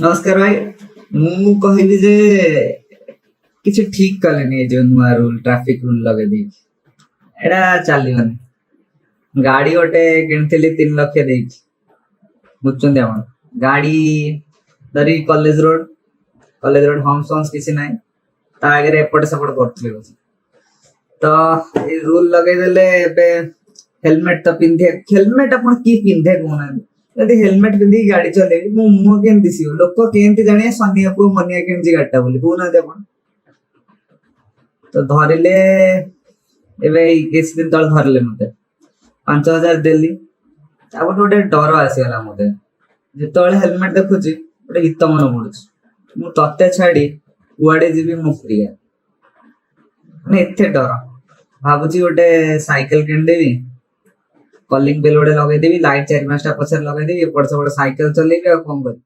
नमस्कार भाई। ମୁଁ କହିଲି ଯେ କିଛି ଠିକ କଲେନି ଏ ଯୋଉ ନୂଆ ଟ୍ରାଫିକ ରୁଲ ଲଗେଇ ଦେଇଛି। ଏଇଟା ଚାଲିବନି। ଗାଡି ଗୋଟେ କିଣିଥିଲି 3 ଲକ୍ଷ ଦେଇଛି। ବୁଝୁଛନ୍ତି ଆପଣ? ଗାଡି ଧରି କଲେଜ ରୋଡ ହମ୍ସ ଫମ୍ସ କିଛି ନାହିଁ। ତା ଆଗରେ ଏପଟେ ସେପଟେ କରୁଥିଲି ବସି। ତ ଏଇ ରୁଲ ଲଗେଇଦେଲେ ଏବେ ହେଲମେଟ ତ ପିନ୍ଧେ। ହେଲମେଟ ଆପଣ କି ପିନ୍ଧେ କହୁନାହାନ୍ତି? ଯଦି ହେଲମେଟ ପିନ୍ଧିକି ଗାଡି ଚଲେଇବି ମୋ ମୁହଁ କେମିତି ଦିଶିବ? ଲୋକ କେମିତି ଜାଣିବେ ସନିଆ ପୁଅ ମନିଆ କିଣିଛି ଗାଡିଟା ବୋଲି କହୁନାହାନ୍ତି ଆପଣ? ତ ଧରିଲେ ଏବେ ଏଇ କିଛି ଦିନ ତଳେ ଧରିଲେ ମତେ 5,000 ଦେଲି। ତାପରେ ଗୋଟେ ଡର ଆସିଗଲା ମତେ। ଯେତେବେଳେ ହେଲମେଟ ଦେଖୁଛି ଗୋଟେ ଗୀତ ମନେ ପଡୁଛି, ମୁଁ ତତେ ଛାଡି କୁଆଡେ ଯିବି ମୋ ପ୍ରିୟା। ମାନେ ଏତେ ଡର। ଭାବୁଛି ଗୋଟେ ସାଇକେଲ କିଣିଦେବି, କଲିଂ ବେଲ ଗୋଟେ ଲଗେଇଦେବି, ଲାଇଟ୍ 4-5ଟା ପଛରେ ଲଗେଇଦେବି, ଏପଟ ସେପଟ ସାଇକେଲ ଚଲେଇବି, ଆଉ କଣ କରିବି।